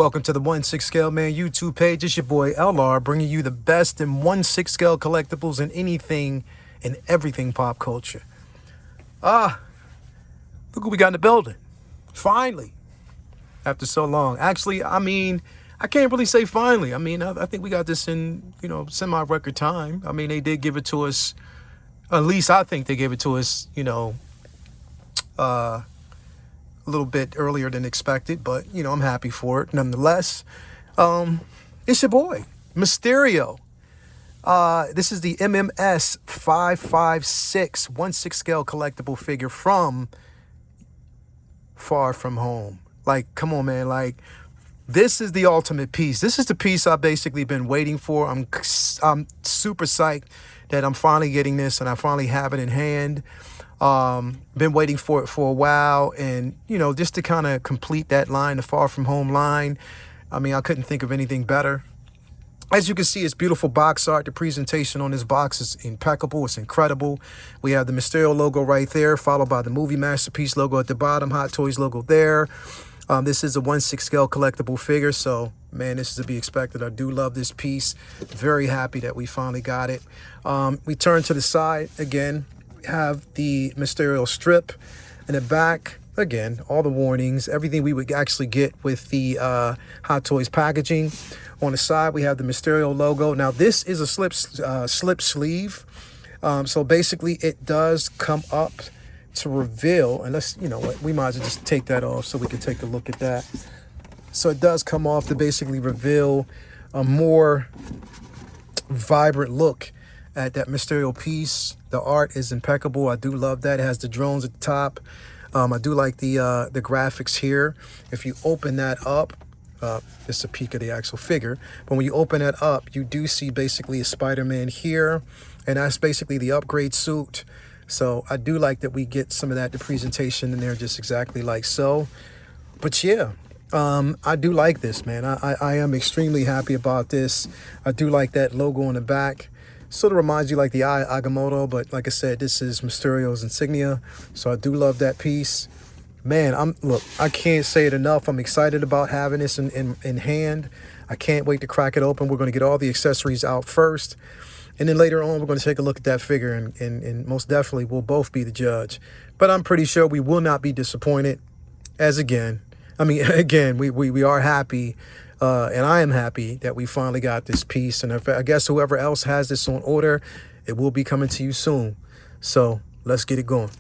Welcome to the 1/6 Scale Man YouTube page. It's your boy LR bringing you the best in 1/6 scale collectibles and anything and everything pop culture. Look who we got in the building. Finally, after so long. Actually, I can't really say finally. I think we got this in, semi-record time. They did give it to us, at least I think they gave it to us, a little bit earlier than expected, but I'm happy for it nonetheless. It's your boy Mysterio. This is the MMS556 1/6 scale collectible figure from Far From Home. Like, come on, man. Like, this is the ultimate piece. This is the piece I've basically been waiting for. I'm super psyched that I'm finally getting this and I finally have it in hand. Been waiting for it for a while, and just to kind of complete that line, the Far From Home line. I couldn't think of anything better. As you can see, it's beautiful box art. The presentation on this box is impeccable. It's incredible. We have the Mysterio logo right there, followed by the movie masterpiece logo at the bottom, Hot Toys logo there. This is a 1/6 scale collectible figure, so man, this is to be expected. I do love this piece. Very happy that we finally got it. We turn to the side again. Have the Mysterio strip in the back. Again, all the warnings, everything we would actually get with the Hot Toys packaging. On the side, we have the Mysterio logo. Now, this is a slip sleeve. So basically, it does come up to reveal. And let's, what, we might as well just take that off so we can take a look at that. So it does come off to basically reveal a more vibrant look at that Mysterio piece. The art is impeccable. I do love that. It has the drones at the top. I do like the graphics here. If you open that up, it's a peek of the actual figure. But when you open that up, you do see basically a Spider-Man here. And that's basically the upgrade suit. So I do like that we get some of that, the presentation in there just exactly like so. But yeah, I do like this, man. I am extremely happy about this. I do like that logo on the back. Sort of reminds you like the Agamotto, but like I said, this is Mysterio's insignia. So I do love that piece. Man, look, I can't say it enough. I'm excited about having this in hand. I can't wait to crack it open. We're going to get all the accessories out first. And then later on, we're going to take a look at that figure, and most definitely we'll both be the judge. But I'm pretty sure we will not be disappointed. Again, we are happy. And I am happy that we finally got this piece. And I guess whoever else has this on order, it will be coming to you soon. So let's get it going.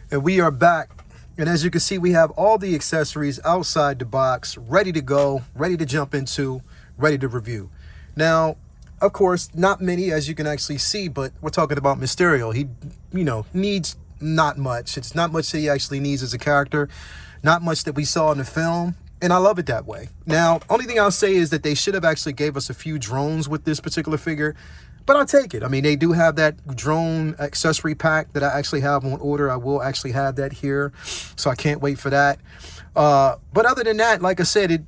And we are back. And as you can see, we have all the accessories outside the box, ready to go, ready to jump into, ready to review. Now, of course, not many, as you can actually see, but we're talking about Mysterio. He, needs not much. It's not much that he actually needs as a character. Not much that we saw in the film. And I love it that way. Now, only thing I'll say is that they should have actually gave us a few drones with this particular figure. But I'll take it. They do have that drone accessory pack that I actually have on order. I will actually have that here. So I can't wait for that. But other than that, like I said,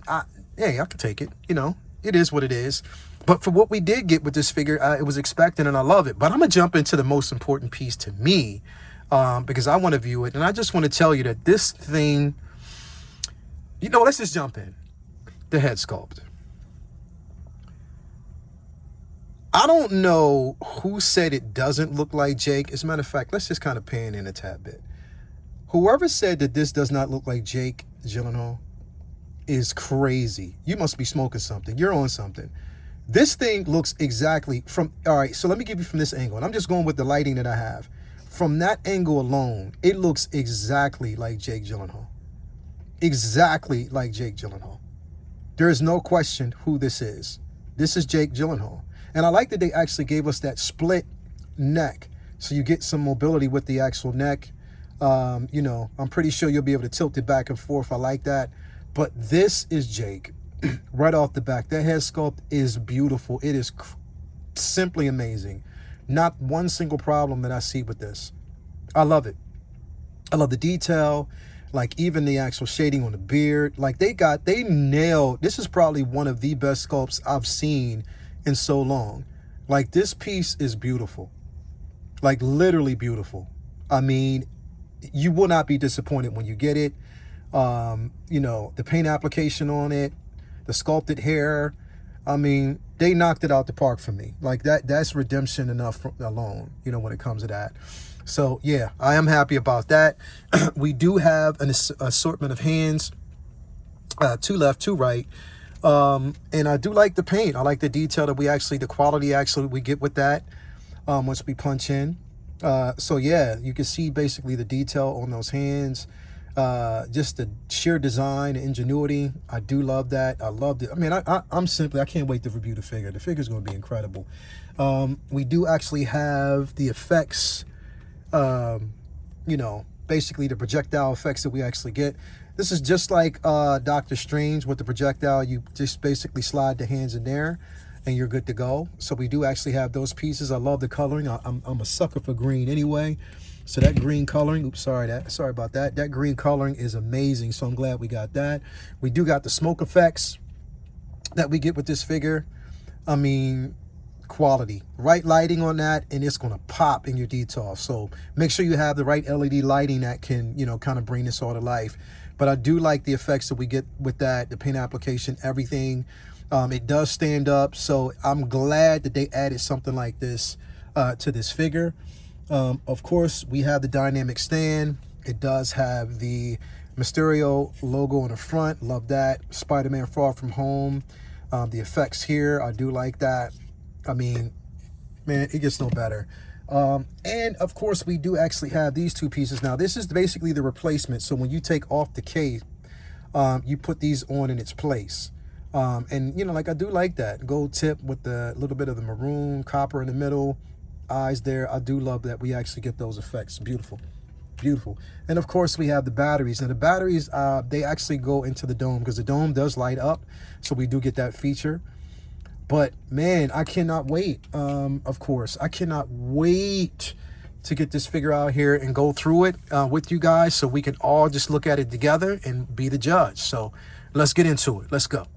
hey, I can take it. It is what it is. But for what we did get with this figure, it was expected and I love it. But I'm going to jump into the most important piece to me because I want to view it. And I just want to tell you that this thing... let's just jump in. The head sculpt. I don't know who said it doesn't look like Jake. As a matter of fact, let's just kind of pan in a tad bit. Whoever said that this does not look like Jake Gyllenhaal is crazy. You must be smoking something. You're on something. This thing looks exactly from... All right, so let me give you from this angle. And I'm just going with the lighting that I have. From that angle alone, it looks exactly like Jake Gyllenhaal. Exactly like Jake Gyllenhaal. There is no question who this is. This is Jake Gyllenhaal. And I like that they actually gave us that split neck. So you get some mobility with the actual neck. I'm pretty sure you'll be able to tilt it back and forth. I like that. But this is Jake right off the back. That head sculpt is beautiful. It is simply amazing. Not one single problem that I see with this. I love it. I love the detail. Like even the actual shading on the beard, like they nailed. This is probably one of the best sculpts I've seen in so long. Like this piece is beautiful, like literally beautiful. You will not be disappointed when you get it. The paint application on it, the sculpted hair. I mean, they knocked it out the park for me. Like that's redemption enough alone, you know, when it comes to that. So yeah, I am happy about that. We do have an assortment of hands, two left, two right. And I do like the paint. I like the detail that the quality we get with that once we punch in. So yeah, you can see basically the detail on those hands, just the sheer design and ingenuity. I do love that. I loved it. I mean, I can't wait to review the figure. The figure's going to be incredible. We do actually have the effects, you know, basically the projectile effects that we actually get. This is just like Doctor Strange with the projectile. You just basically slide the hands in there and you're good to go. So we do actually have those pieces. I love the coloring. I'm a sucker for green anyway. So that green coloring, sorry about that. That green coloring is amazing. So I'm glad we got that. We do got the smoke effects that we get with this figure. I mean, quality, right lighting on that, and it's going to pop in your detail. So make sure you have the right LED lighting that can, you know, kind of bring this all to life. But I do like the effects that we get with that, the paint application, everything. It does stand up. So I'm glad that they added something like this to this figure. Of course, we have the dynamic stand. It does have the Mysterio logo on the front. Love that. Spider-Man Far From Home. The effects here, I do like that. I mean, man, it gets no better. And of course, we do actually have these two pieces. Now, this is basically the replacement. So when you take off the cape, you put these on in its place. And, you know, like I do like that. Gold tip with the little bit of the maroon, copper in the middle, eyes there. I do love that we actually get those effects. Beautiful. Beautiful. And of course, we have the batteries. And the batteries, they actually go into the dome because the dome does light up. So we do get that feature. But man, I cannot wait. Of course, I cannot wait to get this figure out here and go through it with you guys so we can all just look at it together and be the judge. So let's get into it. Let's go.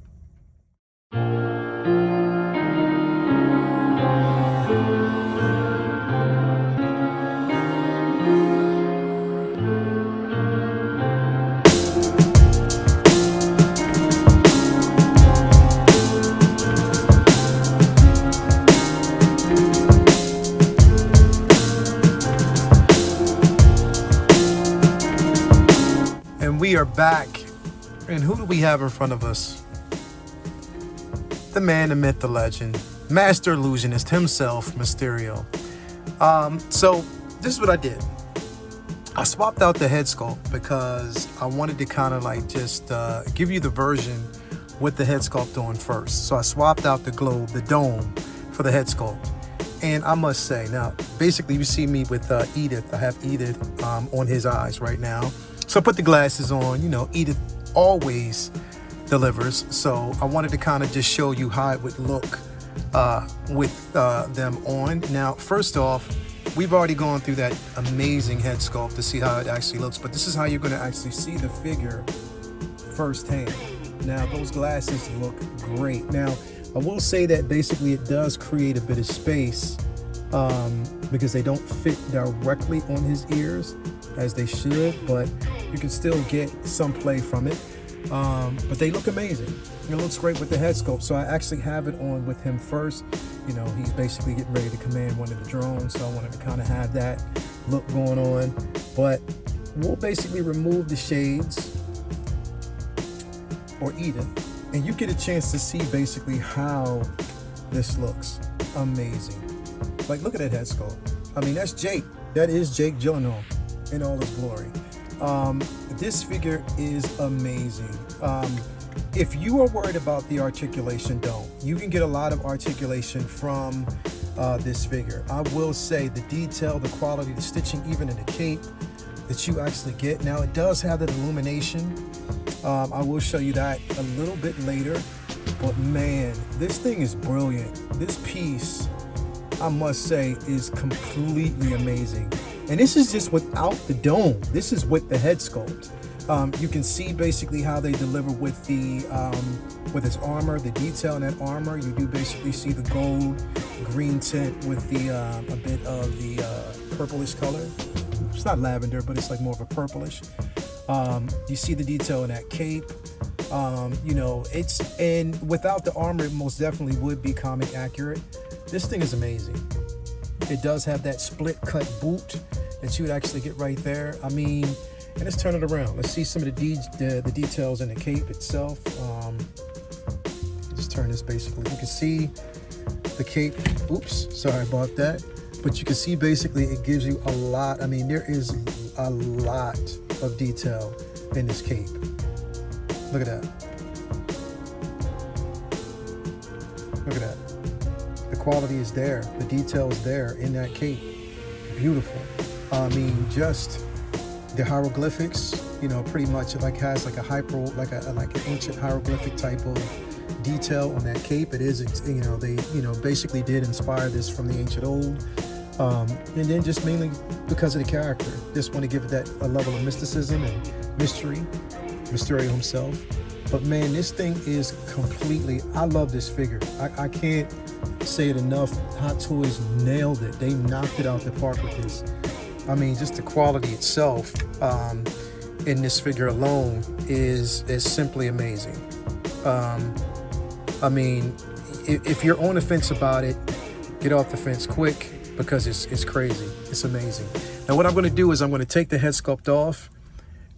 We are back, and who do we have in front of us? The man, the myth, the legend, master illusionist himself, Mysterio. So this is what I did. I swapped out the head sculpt because I wanted to kind of like just give you the version with the head sculpt on first. So I swapped out the globe, the dome, for the head sculpt. And I must say, now basically you see me with Edith. I have Edith on his eyes right now. So I put the glasses on. You know, Edith always delivers. So I wanted to kind of just show you how it would look with them on. Now, first off, we've already gone through that amazing head sculpt to see how it actually looks. But this is how you're going to actually see the figure firsthand. Now, those glasses look great. Now, I will say that basically it does create a bit of space because they don't fit directly on his ears as they should, but you can still get some play from it. But they look amazing. It looks great with the head sculpt. So I actually have it on with him first. You know, he's basically getting ready to command one of the drones, so I wanted to kind of have that look going on. But we'll basically remove the shades or Edith, and you get a chance to see basically how this looks amazing. Like, look at that head sculpt. I mean, that's Jake. That is Jake Gyllenhaal in all his glory. This figure is amazing. If you are worried about the articulation, don't. You can get a lot of articulation from this figure. I will say the detail, the quality, the stitching, even in the cape that you actually get. Now, it does have that illumination. I will show you that a little bit later. But man, this thing is brilliant. This piece, I must say, is completely amazing. And this is just without the dome. This is with the head sculpt. You can see basically how they deliver with the with his armor, the detail in that armor. You do basically see the gold green tint with the a bit of the purplish color. It's not lavender, but it's like more of a purplish. You see the detail in that cape. You know, and without the armor, it most definitely would be comic accurate. This thing is amazing. It does have that split cut boot that you would actually get right there. I mean, and let's turn it around. Let's see some of the details in the cape itself. Just turn this basically. You can see the cape. Oops, sorry about that. But you can see basically it gives you a lot. I mean, there is a lot of detail in this cape. Look at that. Look at that. The quality is there. The detail is there in that cape. Beautiful. I mean, just the hieroglyphics, you know, pretty much like has like an ancient hieroglyphic type of detail on that cape. It is, you know, they, you know, basically did inspire this from the ancient old. And then just mainly because of the character. Just want to give it that a level of mysticism and mystery. Mysterio himself. But man, this thing is completely, I love this figure. I can't say it enough. Hot Toys nailed it. They knocked it out the park with this. I mean, just the quality itself in this figure alone is simply amazing. I mean, if you're on the fence about it, get off the fence quick because it's crazy. It's amazing. Now what I'm going to do is I'm going to take the head sculpt off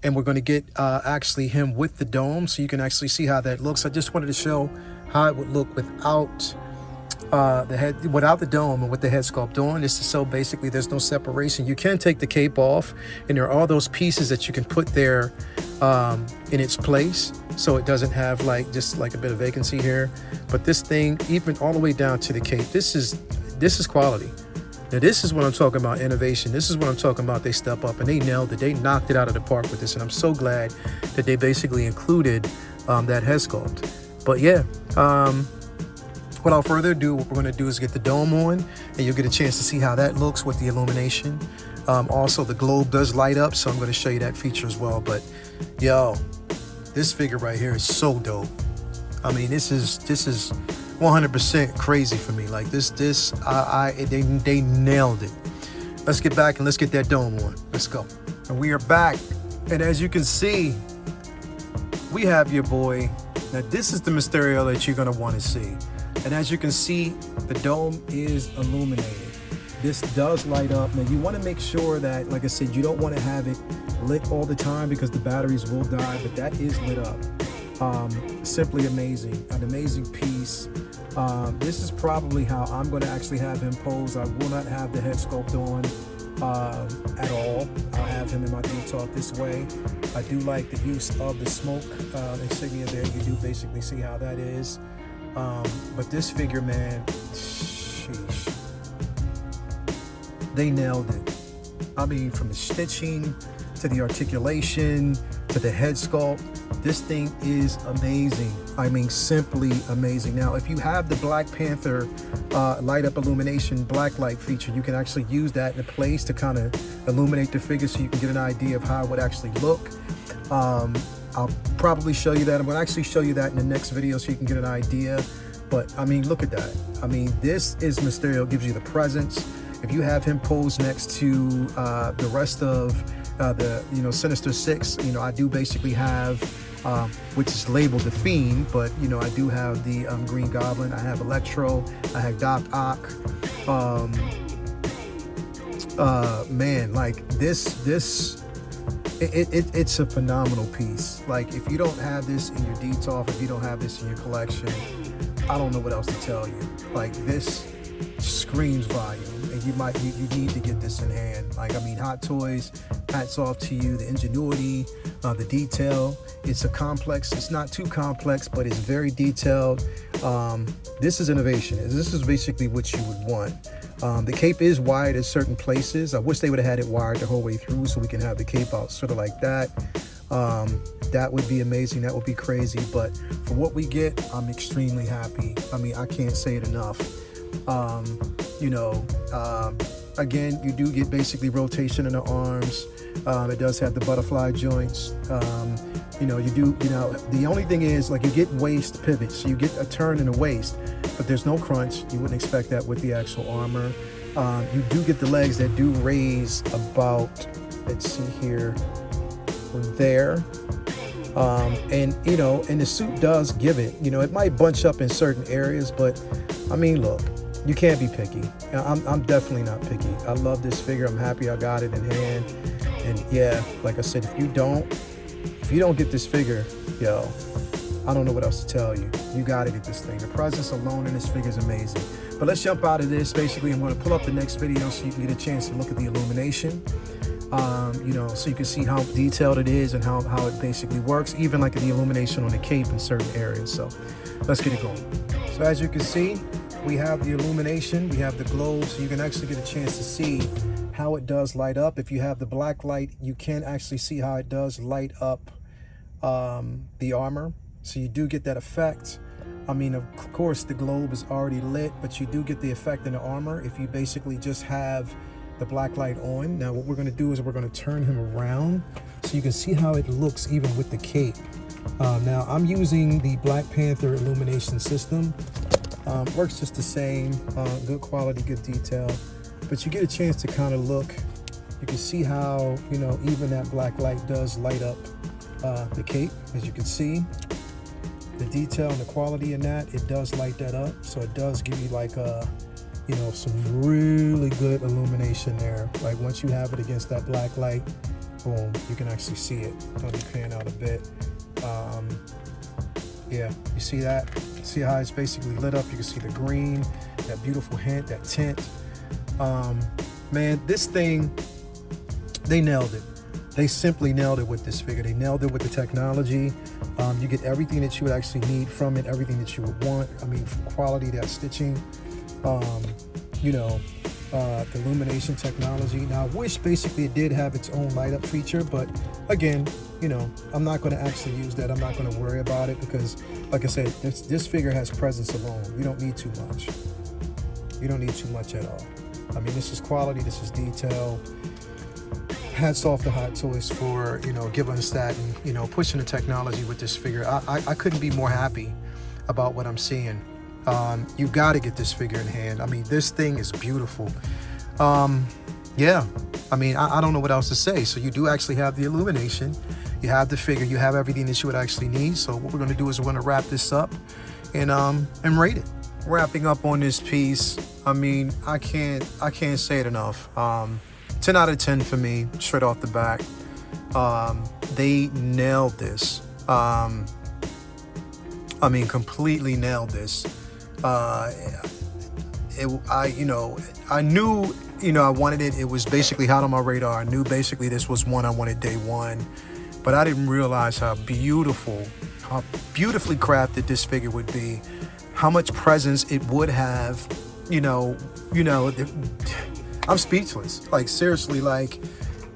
and we're going to get actually him with the dome so you can actually see how that looks. I just wanted to show how it would look without without the dome and with the head sculpt on. This is so basically there's no separation. You can take the cape off and there are all those pieces that you can put there in its place so it doesn't have like just like a bit of vacancy here. But this thing, even all the way down to the cape, this is quality. Now this is what I'm talking about, innovation. This is what I'm talking about. They step up and they nailed it. They knocked it out of the park with this, and I'm so glad that they basically included that head sculpt. But yeah, without further ado, what we're going to do is get the dome on, and you'll get a chance to see how that looks with the illumination. Also, the globe does light up, so I'm going to show you that feature as well. But yo, this figure right here is so dope. I mean, this is 100% crazy for me. Like they nailed it. Let's get back and let's get that dome on. Let's go. And we are back. And as you can see, we have your boy. Now this is the Mysterio that you're gonna want to see. And as you can see, the dome is illuminated. This does light up. Now you want to make sure that, like I said, you don't want to have it lit all the time because the batteries will die, but that is lit up. Simply amazing, an amazing piece. This is probably how I'm going to actually have him pose. I will not have the head sculpt on at all. I'll have him in my detail this way. I do like the use of the smoke insignia there. You do basically see how that is. But this figure, man, sheesh, they nailed it. I mean, from the stitching to the articulation to the head sculpt, this thing is amazing. I mean, simply amazing. Now, if you have the Black Panther light up illumination black light feature, you can actually use that in a place to kind of illuminate the figure so you can get an idea of how it would actually look. I'll probably show you that. I'm going to actually show you that in the next video so you can get an idea. But I mean, look at that. I mean, this is Mysterio, gives you the presence. If you have him posed next to the rest of the, you know, Sinister Six, you know, I do basically have, which is labeled the Fiend, but, you know, I do have the Green Goblin. I have Electro. I have Doc Ock. Man, like it's a phenomenal piece. Like, if you don't have this in your detail, if you don't have this in your collection, I don't know what else to tell you. Like, this screams volume, and you need to get this in hand. Like, I mean, Hot Toys, hats off to you. The ingenuity, the detail. It's a complex. It's not too complex, but it's very detailed. This is innovation. This is basically what you would want. The cape is wired at certain places. I wish they would have had it wired the whole way through so we can have the cape out sort of like that. That would be amazing. That would be crazy. But for what we get, I'm extremely happy. I mean, I can't say it enough. You know, again, you do get basically rotation in the arms. It does have the butterfly joints. You know, the only thing is, like, you get waist pivots. So you get a turn in the waist, but there's no crunch. You wouldn't expect that with the actual armor. You do get the legs that do raise about, let's see here, there. And and the suit does give it. It might bunch up in certain areas, but I mean, look, you can't be picky. I'm definitely not picky. I love this figure. I'm happy I got it in hand. And yeah, like I said, if you don't get this figure, yo, I don't know what else to tell you. You got to get this thing. The presence alone in this figure is amazing. But let's jump out of this. Basically, I'm going to pull up the next video so you can get a chance to look at the Illumination. So you can see how detailed it is and how it basically works, even like the illumination on the cape in certain areas. So let's get it going. So as you can see, we have the illumination, we have the globe, so you can actually get a chance to see how it does light up. If you have the black light, you can actually see how it does light up the armor. So you do get that effect. I mean, of course, the globe is already lit, but you do get the effect in the armor if you basically just have the black light on. Now what we're going to do is we're going to turn him around so you can see how it looks even with the cape. Now I'm using the Black Panther illumination system. Works just the same, good quality, good detail, but you get a chance to kind of look. You can see how even that black light does light up the cape. As you can see, the detail and the quality in that, it does light that up, so it does give you like a some really good illumination there. Like once you have it against that black light, boom, you can actually see it. Let me pan out a bit. Yeah, you see that? See how it's basically lit up? You can see the green, that beautiful hint, that tint. Man, this thing, they nailed it. They simply nailed it with this figure. They nailed it with the technology. You get everything that you would actually need from it, everything that you would want. I mean, from quality, that stitching, the illumination technology. Now I wish basically it did have its own light up feature, but again, I'm not going to actually use that. I'm not going to worry about it because, like I said, this figure has presence alone. You don't need too much. You don't need too much at all. I mean, this is quality, this is detail. Hats off to Hot Toys for giving us that and pushing the technology with this figure. I couldn't be more happy about what I'm seeing. You got to get this figure in hand. I mean, this thing is beautiful. Yeah, I mean, I don't know what else to say. So you do actually have the illumination, you have the figure, you have everything that you would actually need. So what we're going to do is we're going to wrap this up and rate it. Wrapping up on this piece, I mean, I can't say it enough. 10 out of 10 for me, straight off the back. They nailed this. I mean, completely nailed this. I knew, I wanted it. It was basically hot on my radar. I knew basically this was one I wanted day one, but I didn't realize how beautifully crafted this figure would be, how much presence it would have. I'm speechless. Like seriously, like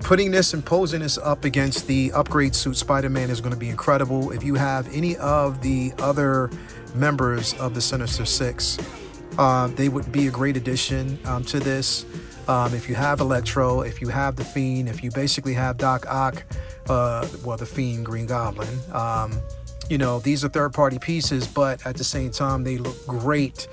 putting this and posing this up against the upgrade suit Spider-Man is going to be incredible. If you have any of the other members of the Sinister Six, they would be a great addition to this. If you have Electro, if you have the Fiend, if you basically have Doc Ock, the Fiend, Green Goblin, these are third-party pieces, but at the same time, they look great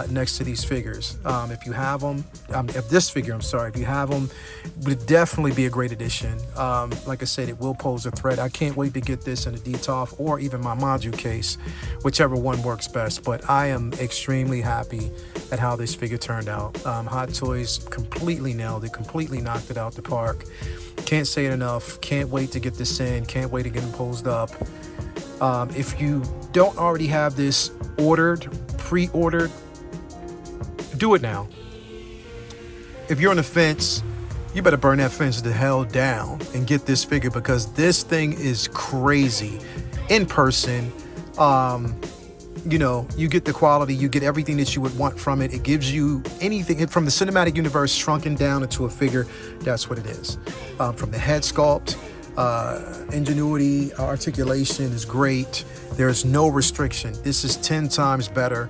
next to these figures. If you have them, if you have them, it would definitely be a great addition. Like I said, it will pose a threat. I can't wait to get this in a DTOF or even my module case, whichever one works best. But I am extremely happy at how this figure turned out. Hot Toys completely nailed it, completely knocked it out the park. Can't say it enough. Can't wait to get this in. Can't wait to get them posed up. If you don't already have this pre-ordered, do it now. If you're on the fence, you better burn that fence the hell down and get this figure, because this thing is crazy. In person, you get the quality, you get everything that you would want from it. It gives you anything from the cinematic universe shrunken down into a figure. That's what it is. From the head sculpt, ingenuity, articulation is great. There's no restriction. This is 10 times better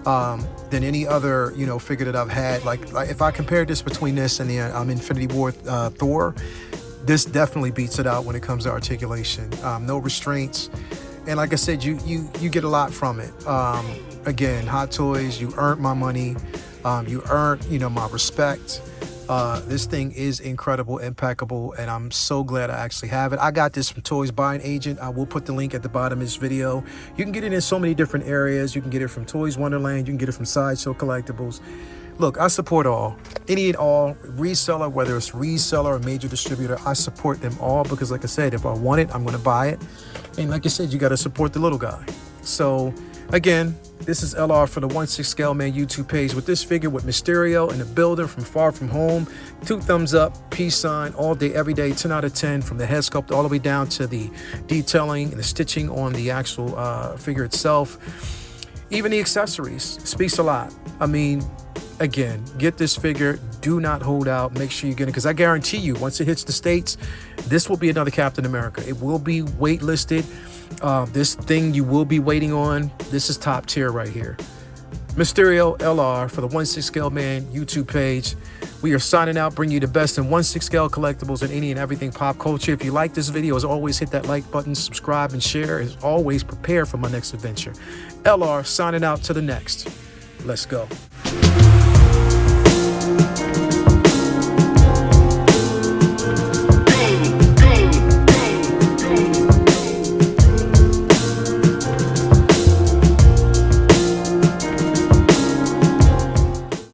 than any other figure that I've had. Like if I compare this between this and the Infinity War Thor, this definitely beats it out when it comes to articulation. No restraints, and like I said, you get a lot from it. Again, Hot Toys, you earned my money. You earned my respect. This thing is incredible, impeccable, and I'm so glad I actually have it. I got this from Toys Buying Agent. I will put the link at the bottom of this video. You can get it in so many different areas. You can get it from Toys Wonderland. You can get it from Sideshow Collectibles. Look, I support all, any and all reseller, whether it's reseller or major distributor. I support them all because, like I said, if I want it, I'm going to buy it. And like I said, you got to support the little guy. So again, this is LR for the 1/6 Scale Man YouTube page with this figure with Mysterio in the building from Far From Home. 2 thumbs up, peace sign, all day, every day, 10 out of 10, from the head sculpt all the way down to the detailing and the stitching on the actual figure itself. Even the accessories speaks a lot. I mean, again, get this figure. Do not hold out. Make sure you get it, because I guarantee you, once it hits the States, this will be another Captain America. It will be waitlisted. This thing you will be waiting on. This is top tier right here. Mysterio LR for the 1/6 Scale Man YouTube page. We are signing out, bringing you the best in 1/6 scale collectibles and any and everything pop culture. If you like this video, as always, hit that like button, subscribe, and share. As always, prepare for my next adventure. LR signing out to the next. Let's go.